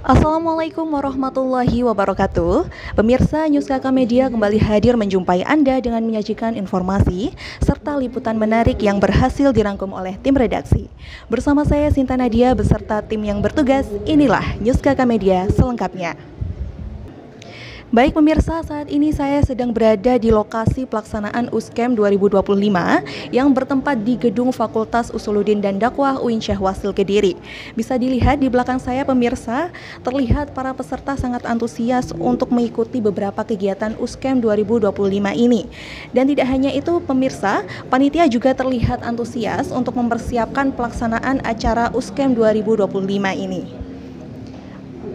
Assalamualaikum warahmatullahi wabarakatuh. Pemirsa News KK Media kembali hadir menjumpai Anda dengan menyajikan informasi serta liputan menarik yang berhasil dirangkum oleh tim redaksi. Bersama saya Sinta Nadia beserta tim yang bertugas, inilah News KK Media selengkapnya. Baik pemirsa, saat ini saya sedang berada di lokasi pelaksanaan USKEM 2025 yang bertempat di Gedung Fakultas Usuluddin dan Dakwah UIN Syekh Wasil Kediri. Bisa dilihat di belakang saya pemirsa, terlihat para peserta sangat antusias untuk mengikuti beberapa kegiatan USKEM 2025 ini. Dan tidak hanya itu pemirsa, panitia juga terlihat antusias untuk mempersiapkan pelaksanaan acara USKEM 2025 ini.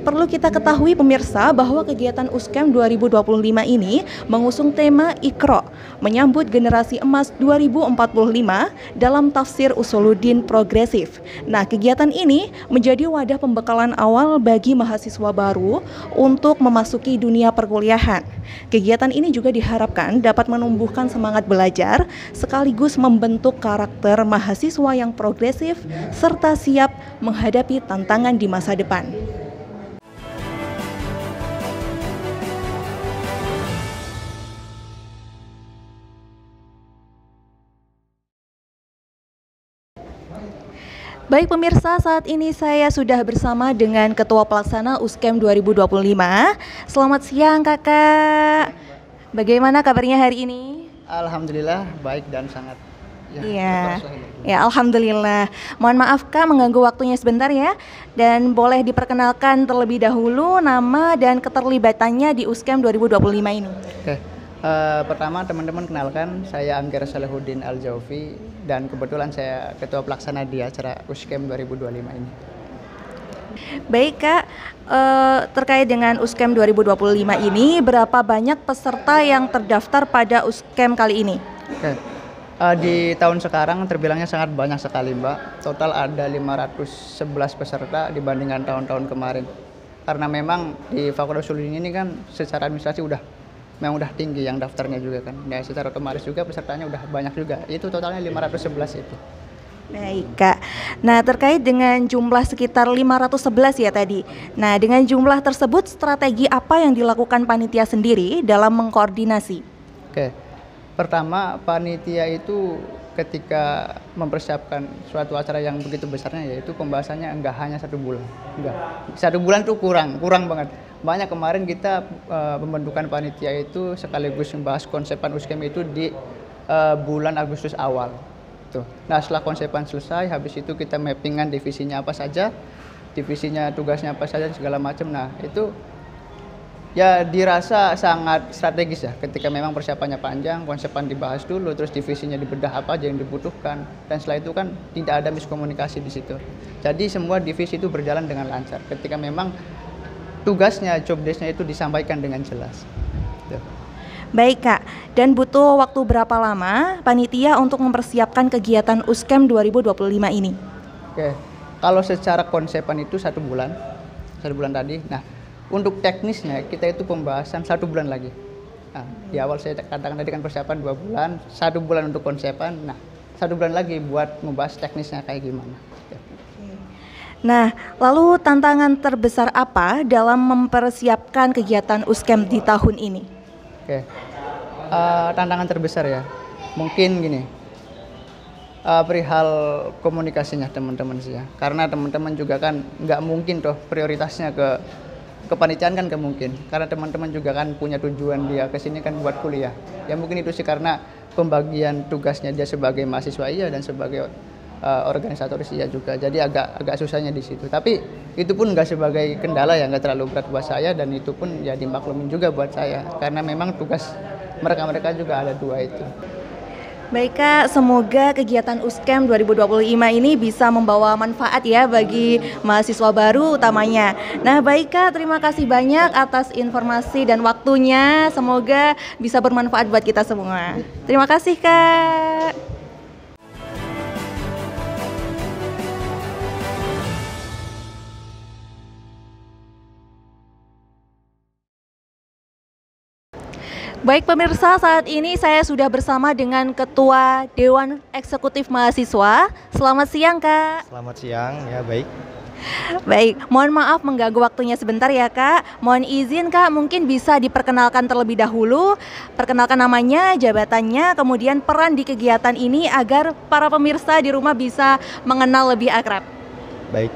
Perlu kita ketahui pemirsa bahwa kegiatan USKEM 2025 ini mengusung tema Iqra, menyambut generasi emas 2045 dalam tafsir Usuluddin progresif. Nah, kegiatan ini menjadi wadah pembekalan awal bagi mahasiswa baru untuk memasuki dunia perkuliahan. Kegiatan ini juga diharapkan dapat menumbuhkan semangat belajar sekaligus membentuk karakter mahasiswa yang progresif serta siap menghadapi tantangan di masa depan. Baik pemirsa, saat ini saya sudah bersama dengan Ketua Pelaksana USKEM 2025. Selamat siang Kakak. Bagaimana kabarnya hari ini? Alhamdulillah baik dan sangat. Ya, alhamdulillah. Mohon maaf Kak mengganggu waktunya sebentar ya. Dan boleh diperkenalkan terlebih dahulu nama dan keterlibatannya di USKEM 2025 ini. Oke. Pertama teman-teman kenalkan, saya Amir Salahuddin Al-Jaufi dan kebetulan saya ketua pelaksana di acara USKEM 2025 ini. Baik Kak, terkait dengan USKEM 2025 ini, berapa banyak peserta yang terdaftar pada USKEM kali ini? Oke. Di tahun sekarang terbilangnya sangat banyak sekali Mbak. Total ada 511 peserta dibandingkan tahun-tahun kemarin. Karena memang di Fakultas Usuluddin ini kan secara administrasi memang udah tinggi yang daftarnya juga kan. Ya secara otomatis juga pesertanya udah banyak juga. Itu totalnya 511 itu. Baik Kak. Nah, terkait dengan jumlah sekitar 511 ya tadi. Nah, dengan jumlah tersebut strategi apa yang dilakukan panitia sendiri dalam mengkoordinasi? Oke. Pertama, panitia itu ketika mempersiapkan suatu acara yang begitu besarnya, yaitu pembahasannya enggak hanya 1 bulan. Enggak. 1 bulan tuh kurang banget. Banyak kemarin kita pembentukan panitia itu sekaligus membahas konsepan USKEM itu di bulan Agustus awal. Tuh. Nah setelah konsepan selesai, habis itu kita mappingan divisinya apa saja, divisinya tugasnya apa saja segala macam. Nah itu ya dirasa sangat strategis ya, ketika memang persiapannya panjang, konsepan dibahas dulu, terus divisinya dibedah apa aja yang dibutuhkan, dan setelah itu kan tidak ada miskomunikasi di situ. Jadi semua divisi itu berjalan dengan lancar ketika memang tugasnya, job desk-nya itu disampaikan dengan jelas. Baik Kak, dan butuh waktu berapa lama panitia untuk mempersiapkan kegiatan USKEM 2025 ini? Oke, kalau secara konsepan itu 1 bulan tadi. Nah, untuk teknisnya kita itu pembahasan 1 bulan lagi. Nah, di awal saya katakan tadi kan persiapan 2 bulan, 1 bulan untuk konsepan. Nah, 1 bulan lagi buat membahas teknisnya kayak gimana. Nah, lalu tantangan terbesar apa dalam mempersiapkan kegiatan USKEM di tahun ini? Oke, tantangan terbesar ya, mungkin gini, perihal komunikasinya teman-teman sih ya. Karena teman-teman juga kan nggak mungkin toh prioritasnya ke kepanitiaan kan nggak mungkin. Karena teman-teman juga kan punya tujuan dia kesini kan buat kuliah. Ya mungkin itu sih karena pembagian tugasnya dia sebagai mahasiswa iya dan sebagai organisatoris iya juga, jadi agak susahnya di situ. Tapi itu pun nggak sebagai kendala ya, nggak terlalu berat buat saya, dan itu pun ya dimaklumin juga buat saya karena memang tugas mereka juga ada 2 itu. Baik Kak, semoga kegiatan USKEM 2025 ini bisa membawa manfaat ya bagi mahasiswa baru utamanya. Nah baik Kak, terima kasih banyak atas informasi dan waktunya, semoga bisa bermanfaat buat kita semua. Terima kasih Kak. Baik pemirsa, saat ini saya sudah bersama dengan Ketua Dewan Eksekutif Mahasiswa. Selamat siang Kak. Selamat siang, ya baik. Baik, mohon maaf mengganggu waktunya sebentar ya Kak. Mohon izin Kak, mungkin bisa diperkenalkan terlebih dahulu. Perkenalkan namanya, jabatannya, kemudian peran di kegiatan ini agar para pemirsa di rumah bisa mengenal lebih akrab. Baik,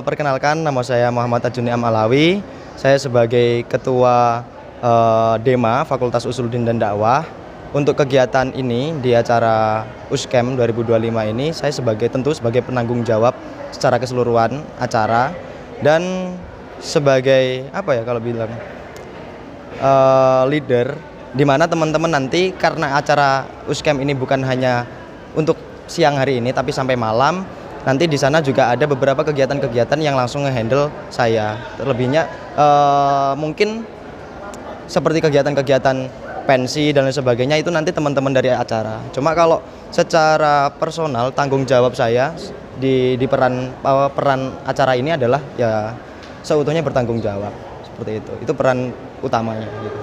perkenalkan nama saya Muhammad Ajuni Amalawi. Saya sebagai Ketua DEMA Fakultas Usuluddin dan Dakwah. Untuk kegiatan ini di acara USCAM 2025 ini saya tentu sebagai penanggung jawab secara keseluruhan acara dan sebagai apa ya kalau bilang leader, di mana teman-teman nanti karena acara USCAM ini bukan hanya untuk siang hari ini tapi sampai malam, nanti di sana juga ada beberapa kegiatan-kegiatan yang langsung nge-handle saya. Terlebihnya mungkin seperti kegiatan-kegiatan pensi dan lain sebagainya itu nanti teman-teman dari acara. Cuma kalau secara personal tanggung jawab saya di peran acara ini adalah ya seutuhnya bertanggung jawab seperti itu. Itu peran utamanya. Gitu.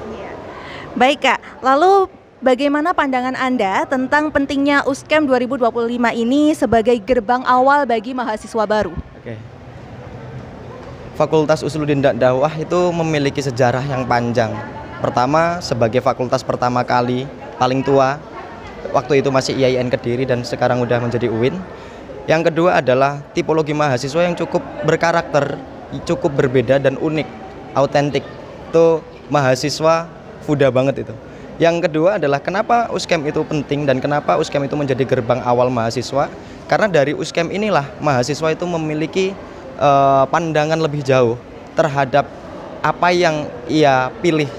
Baik Kak, lalu bagaimana pandangan Anda tentang pentingnya USCAM 2025 ini sebagai gerbang awal bagi mahasiswa baru? Oke. Fakultas Usuluddin dan Dakwah itu memiliki sejarah yang panjang. Pertama, sebagai fakultas pertama kali paling tua, waktu itu masih IAIN Kediri dan sekarang udah menjadi UIN. Yang kedua adalah tipologi mahasiswa yang cukup berkarakter, cukup berbeda dan unik, autentik. Itu mahasiswa Fuda banget itu. Yang kedua adalah kenapa USCAM itu penting dan kenapa USCAM itu menjadi gerbang awal mahasiswa. Karena dari USCAM inilah mahasiswa itu memiliki pandangan lebih jauh terhadap apa yang ia pilih.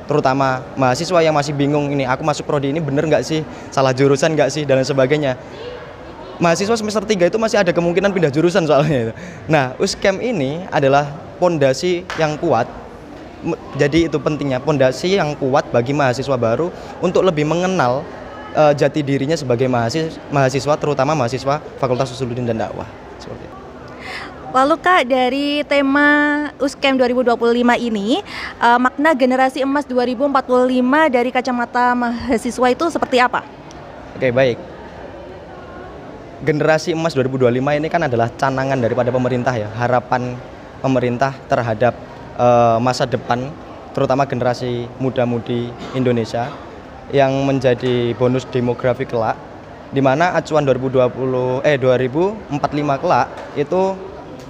Terutama mahasiswa yang masih bingung ini, aku masuk prodi ini bener nggak sih, salah jurusan nggak sih, dan lain sebagainya. Mahasiswa semester 3 itu masih ada kemungkinan pindah jurusan soalnya. Nah, USCAM ini adalah pondasi yang kuat. Jadi itu pentingnya, pondasi yang kuat bagi mahasiswa baru untuk lebih mengenal jati dirinya sebagai mahasiswa, terutama mahasiswa Fakultas Usuluddin dan Dakwah. Seperti itu. Lalu Kak, dari tema USCAM 2025 ini, makna generasi emas 2045 dari kacamata mahasiswa itu seperti apa? Oke, baik. Generasi emas 2025 ini kan adalah canangan daripada pemerintah ya, harapan pemerintah terhadap masa depan, terutama generasi muda-mudi Indonesia yang menjadi bonus demografi kelak, di mana acuan 2045 kelak itu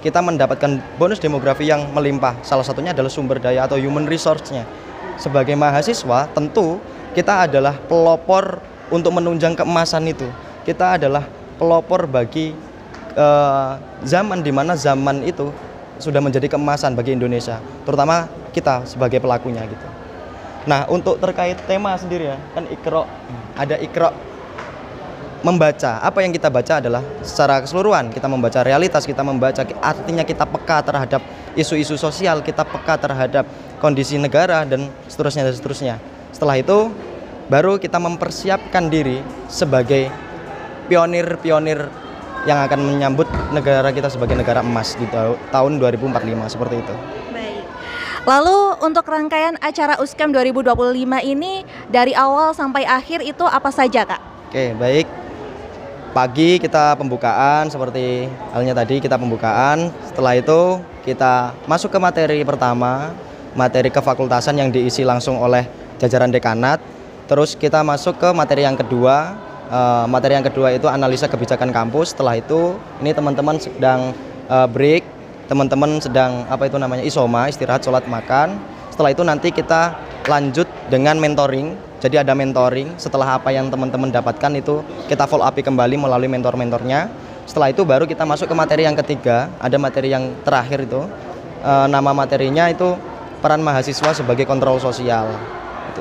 kita mendapatkan bonus demografi yang melimpah. Salah satunya adalah sumber daya atau human resource-nya. Sebagai mahasiswa, tentu kita adalah pelopor untuk menunjang keemasan itu. Kita adalah pelopor bagi zaman di mana zaman itu sudah menjadi keemasan bagi Indonesia, terutama kita sebagai pelakunya gitu. Nah, untuk terkait tema sendiri ya, kan Iqra, ada Iqra. Membaca, apa yang kita baca adalah secara keseluruhan, kita membaca realitas, kita membaca artinya kita peka terhadap isu-isu sosial, kita peka terhadap kondisi negara dan seterusnya dan seterusnya. Setelah itu baru kita mempersiapkan diri sebagai pionir-pionir yang akan menyambut negara kita sebagai negara emas di tahun 2045 seperti itu. Baik. Lalu untuk rangkaian acara USCAM 2025 ini dari awal sampai akhir itu apa saja Kak? Oke, baik. Pagi kita pembukaan seperti halnya tadi kita pembukaan. Setelah itu kita masuk ke materi pertama, materi kefakultasan yang diisi langsung oleh jajaran dekanat. Terus kita masuk ke materi yang kedua. Materi yang kedua itu analisa kebijakan kampus. Setelah itu ini teman-teman sedang break, teman-teman sedang isoma, istirahat, sholat, makan. Setelah itu nanti kita lanjut dengan mentoring. Jadi ada mentoring, setelah apa yang teman-teman dapatkan itu kita follow up kembali melalui mentor-mentornya. Setelah itu baru kita masuk ke materi yang ketiga, ada materi yang terakhir itu. Nama materinya itu peran mahasiswa sebagai kontrol sosial.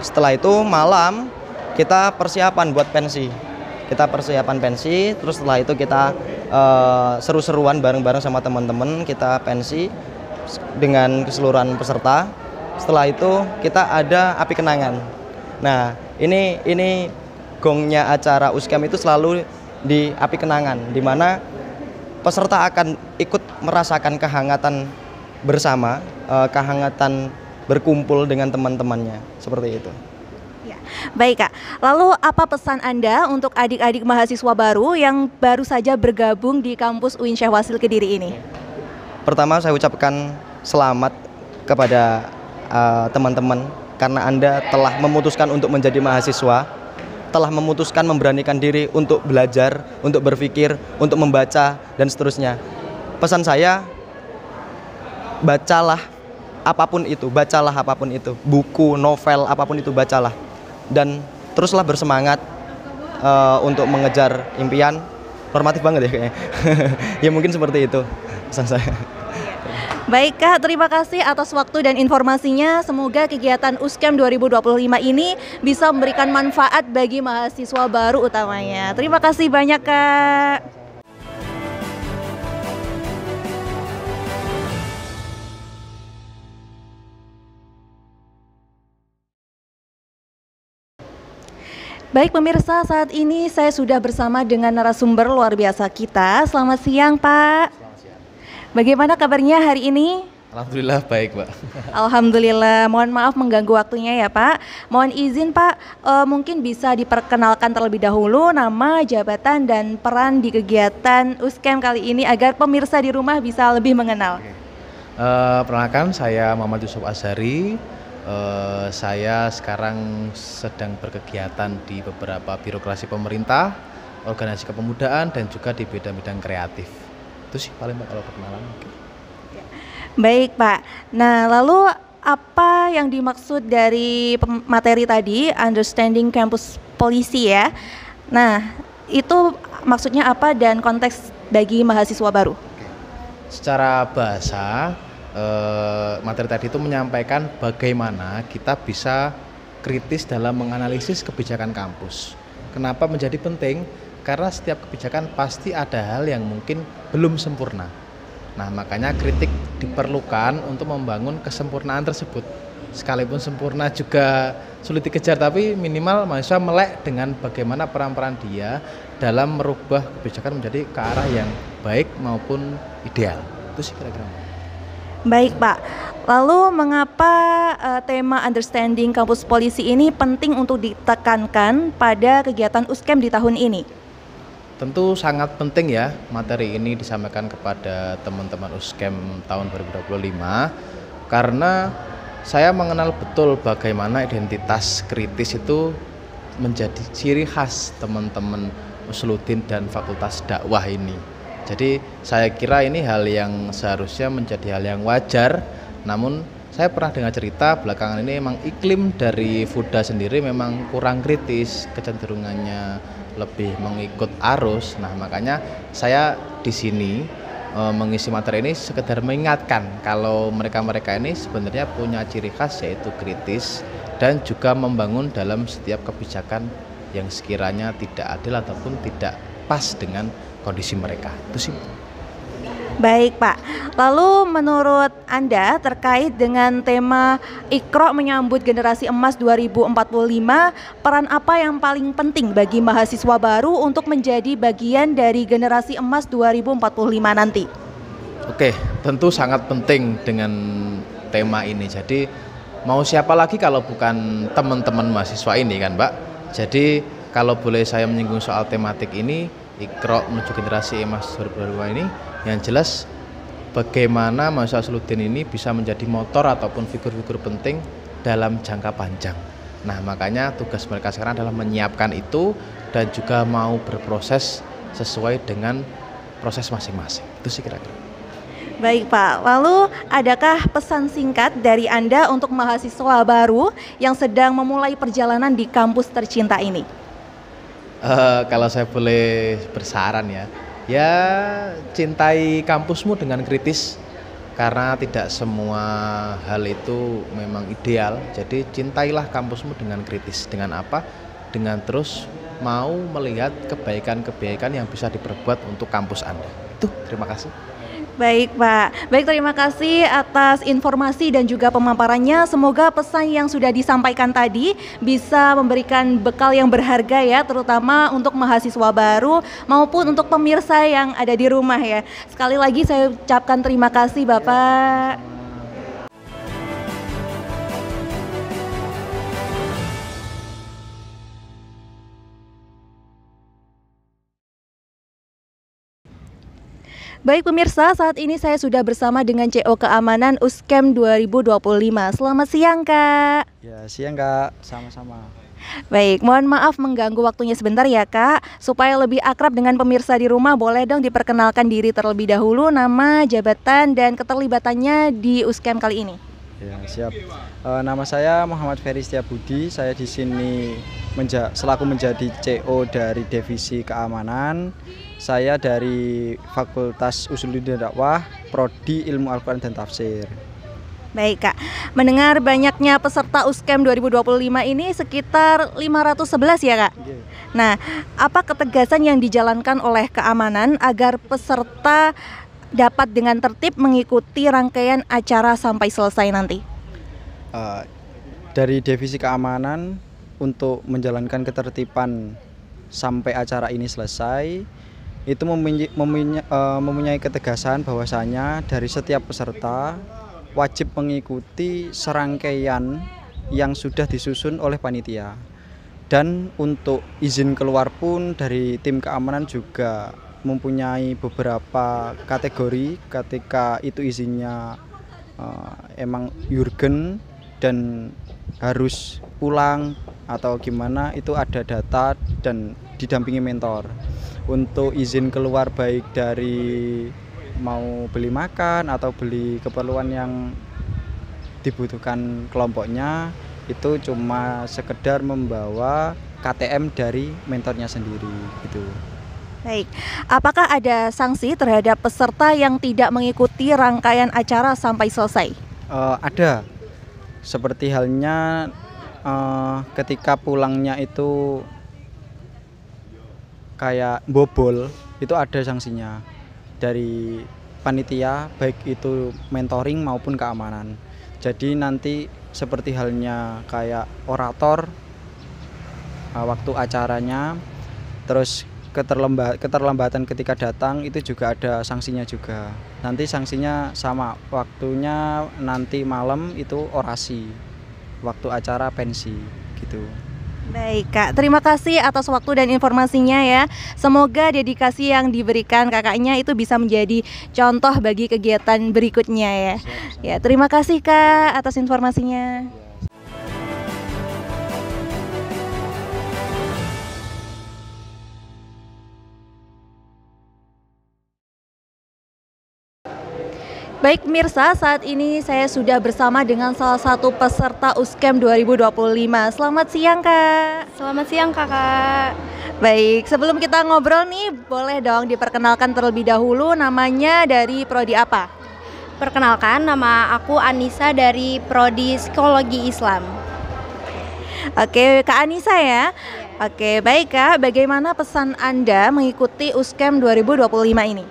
Setelah itu malam kita persiapan buat pensi. Kita persiapan pensi, terus setelah itu kita seru-seruan bareng-bareng sama teman-teman, kita pensi dengan keseluruhan peserta. Setelah itu kita ada api kenangan. Nah, ini gongnya acara USCAM itu selalu di api kenangan, di mana peserta akan ikut merasakan kehangatan bersama, kehangatan berkumpul dengan teman-temannya, seperti itu. Ya. Baik Kak, lalu apa pesan Anda untuk adik-adik mahasiswa baru yang baru saja bergabung di kampus UIN Syekh Wasil Kediri ini? Pertama saya ucapkan selamat kepada teman-teman karena Anda telah memutuskan untuk menjadi mahasiswa, telah memutuskan memberanikan diri untuk belajar, untuk berpikir, untuk membaca dan seterusnya. Pesan saya, bacalah apapun itu, buku, novel, apapun itu bacalah. Dan teruslah bersemangat untuk mengejar impian. Normatif banget ya kayaknya. Ya mungkin seperti itu pesan saya. Baik Kak, terima kasih atas waktu dan informasinya. Semoga kegiatan USCAM 2025 ini bisa memberikan manfaat bagi mahasiswa baru utamanya. Terima kasih banyak Kak. Baik pemirsa, saat ini saya sudah bersama dengan narasumber luar biasa kita. Selamat siang Pak. Selamat siang. Bagaimana kabarnya hari ini? Alhamdulillah baik, Pak. Alhamdulillah, mohon maaf mengganggu waktunya ya Pak. Mohon izin Pak, mungkin bisa diperkenalkan terlebih dahulu nama, jabatan, dan peran di kegiatan USCAM kali ini agar pemirsa di rumah bisa lebih mengenal. Perkenalkan, saya Muhammad Yusuf Azhari. Saya sekarang sedang berkegiatan di beberapa birokrasi pemerintah, organisasi kepemudaan, dan juga di bidang-bidang kreatif. Itu sih paling Pak kalau perkenalan. Baik Pak, nah lalu apa yang dimaksud dari materi tadi, Understanding Campus Policy ya? Nah itu maksudnya apa dan konteks bagi mahasiswa baru? Secara bahasa, materi tadi itu menyampaikan bagaimana kita bisa kritis dalam menganalisis kebijakan kampus. Kenapa menjadi penting? Karena setiap kebijakan pasti ada hal yang mungkin belum sempurna. Nah, makanya kritik diperlukan untuk membangun kesempurnaan tersebut. Sekalipun sempurna juga sulit dikejar, tapi minimal mahasiswa melek dengan bagaimana peran-peran dia dalam merubah kebijakan menjadi ke arah yang baik maupun ideal. Itu sih kira-kira. Baik Pak, lalu mengapa tema Understanding Campus Policy ini penting untuk ditekankan pada kegiatan USCAM di tahun ini? Tentu sangat penting ya materi ini disampaikan kepada teman-teman USCAM tahun 2025 karena saya mengenal betul bagaimana identitas kritis itu menjadi ciri khas teman-teman Usluddin dan Fakultas Dakwah ini. Jadi saya kira ini hal yang seharusnya menjadi hal yang wajar, namun saya pernah dengar cerita belakangan ini memang iklim dari FUDA sendiri memang kurang kritis, kecenderungannya lebih mengikut arus. Nah, makanya saya di sini mengisi materi ini sekedar mengingatkan kalau mereka-mereka ini sebenarnya punya ciri khas yaitu kritis dan juga membangun dalam setiap kebijakan yang sekiranya tidak adil ataupun tidak pas dengan kondisi mereka. Itu sih. Baik Pak, lalu menurut Anda terkait dengan tema Iqra menyambut generasi emas 2045, peran apa yang paling penting bagi mahasiswa baru untuk menjadi bagian dari generasi emas 2045 nanti? Oke, tentu sangat penting dengan tema ini. Jadi mau siapa lagi kalau bukan teman-teman mahasiswa ini kan Mbak. Jadi kalau boleh saya menyinggung soal tematik ini, Iqra menuju generasi emas 2025 ini, yang jelas bagaimana mahasiswa Usluddin ini bisa menjadi motor ataupun figur-figur penting dalam jangka panjang. Nah, makanya tugas mereka sekarang adalah menyiapkan itu dan juga mau berproses sesuai dengan proses masing-masing. Itu sih kira-kira. Baik Pak, lalu adakah pesan singkat dari Anda untuk mahasiswa baru yang sedang memulai perjalanan di kampus tercinta ini? Kalau saya boleh bersaran ya cintai kampusmu dengan kritis karena tidak semua hal itu memang ideal. Jadi cintailah kampusmu dengan kritis. Dengan apa? Dengan terus mau melihat kebaikan-kebaikan yang bisa diperbuat untuk kampus Anda. Itu, terima kasih. Baik Pak, baik terima kasih atas informasi dan juga pemaparannya. Semoga pesan yang sudah disampaikan tadi bisa memberikan bekal yang berharga ya, terutama untuk mahasiswa baru maupun untuk pemirsa yang ada di rumah ya. Sekali lagi saya ucapkan terima kasih Bapak. Baik pemirsa, saat ini saya sudah bersama dengan CO Keamanan Uskem 2025. Selamat siang Kak. Ya, siang Kak, sama-sama. Baik, mohon maaf mengganggu waktunya sebentar ya Kak. Supaya lebih akrab dengan pemirsa di rumah, boleh dong diperkenalkan diri terlebih dahulu, nama, jabatan, dan keterlibatannya di Uskem kali ini. Ya, siap. Nama saya Muhammad Ferry Setiabudi. Saya di sini selaku menjadi CO dari Divisi Keamanan. Saya dari Fakultas Usuluddin Dakwah, Prodi Ilmu Al-Quran dan Tafsir. Baik Kak, mendengar banyaknya peserta Uskem 2025 ini sekitar 511 ya Kak? Nah, apa ketegasan yang dijalankan oleh keamanan agar peserta dapat dengan tertib mengikuti rangkaian acara sampai selesai nanti? Dari Divisi Keamanan untuk menjalankan ketertiban sampai acara ini selesai, itu mempunyai ketegasan bahwasanya dari setiap peserta wajib mengikuti serangkaian yang sudah disusun oleh panitia. Dan untuk izin keluar pun dari tim keamanan juga mempunyai beberapa kategori ketika itu izinnya emang urgen dan harus pulang atau gimana, itu ada data dan didampingi mentor. Untuk izin keluar baik dari mau beli makan atau beli keperluan yang dibutuhkan kelompoknya, itu cuma sekedar membawa KTM dari mentornya sendiri gitu. Baik, apakah ada sanksi terhadap peserta yang tidak mengikuti rangkaian acara sampai selesai? Ada, seperti halnya ketika pulangnya itu kayak bobol, itu ada sanksinya dari panitia, baik itu mentoring maupun keamanan. Jadi nanti seperti halnya kayak orator waktu acaranya, terus keterlambatan ketika datang itu juga ada sanksinya juga. Nanti sanksinya sama, waktunya nanti malam itu orasi, waktu acara pensi gitu. Baik Kak, terima kasih atas waktu dan informasinya ya. Semoga dedikasi yang diberikan kakaknya itu bisa menjadi contoh bagi kegiatan berikutnya ya. Ya, terima kasih Kak atas informasinya. Baik pemirsa, saat ini saya sudah bersama dengan salah satu peserta Uskem 2025. Selamat siang Kak. Selamat siang Kakak. Baik, sebelum kita ngobrol nih, boleh dong diperkenalkan terlebih dahulu namanya dari prodi apa? Perkenalkan, nama aku Anissa dari Prodi Psikologi Islam. Oke, Kak Anissa ya. Oke, baik Kak, bagaimana pesan Anda mengikuti Uskem 2025 ini?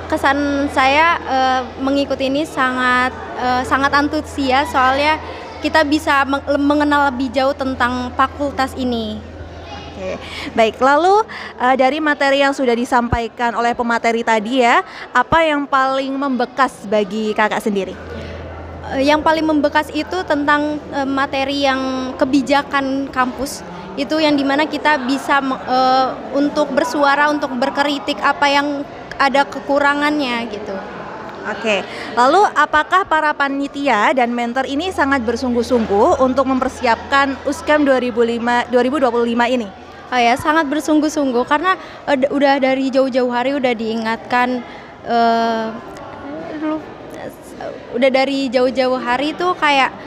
Kesan saya mengikuti ini sangat antusias, soalnya kita bisa mengenal lebih jauh tentang fakultas ini. Oke, baik. Lalu dari materi yang sudah disampaikan oleh pemateri tadi ya, apa yang paling membekas bagi kakak sendiri? Yang paling membekas itu tentang materi yang kebijakan kampus. Itu yang dimana kita bisa untuk bersuara, untuk berkritik apa yang ada kekurangannya gitu. Oke, lalu apakah para panitia dan mentor ini sangat bersungguh-sungguh untuk mempersiapkan Uskem 2025 ini? Oh ya, sangat bersungguh-sungguh karena udah dari jauh-jauh hari udah diingatkan, udah dari jauh-jauh hari tuh kayak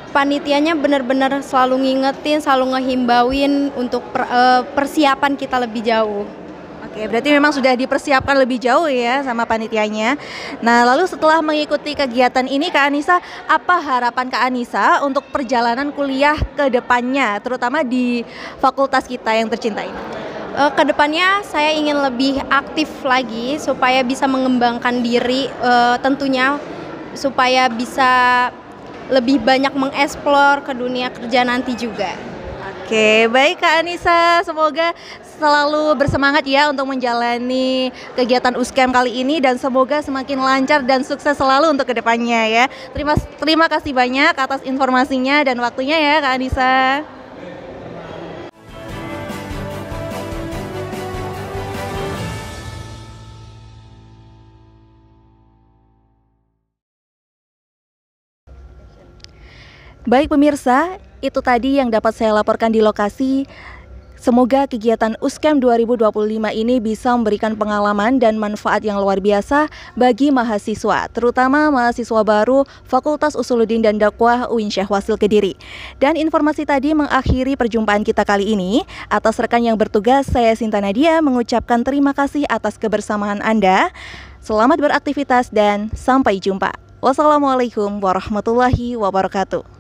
panitianya benar-benar selalu ngingetin, selalu ngehimbauin untuk persiapan kita lebih jauh. Oke, berarti memang sudah dipersiapkan lebih jauh ya sama panitianya. Nah, lalu setelah mengikuti kegiatan ini Kak Anissa, apa harapan Kak Anissa untuk perjalanan kuliah ke depannya, terutama di fakultas kita yang tercinta ini? Kedepannya saya ingin lebih aktif lagi supaya bisa mengembangkan diri, tentunya supaya bisa lebih banyak mengeksplor ke dunia kerja nanti juga. Oke, baik Kak Anissa, semoga selalu bersemangat ya untuk menjalani kegiatan Uskem kali ini dan semoga semakin lancar dan sukses selalu untuk kedepannya ya. Terima kasih banyak atas informasinya dan waktunya ya Kak Anissa. Baik pemirsa, itu tadi yang dapat saya laporkan di lokasi. Semoga kegiatan USCAM 2025 ini bisa memberikan pengalaman dan manfaat yang luar biasa bagi mahasiswa, terutama mahasiswa baru Fakultas Usuluddin dan Dakwah UIN Syekh Wasil Kediri. Dan informasi tadi mengakhiri perjumpaan kita kali ini. Atas rekan yang bertugas, saya Sinta Nadia mengucapkan terima kasih atas kebersamaan Anda. Selamat beraktivitas dan sampai jumpa. Wassalamualaikum warahmatullahi wabarakatuh.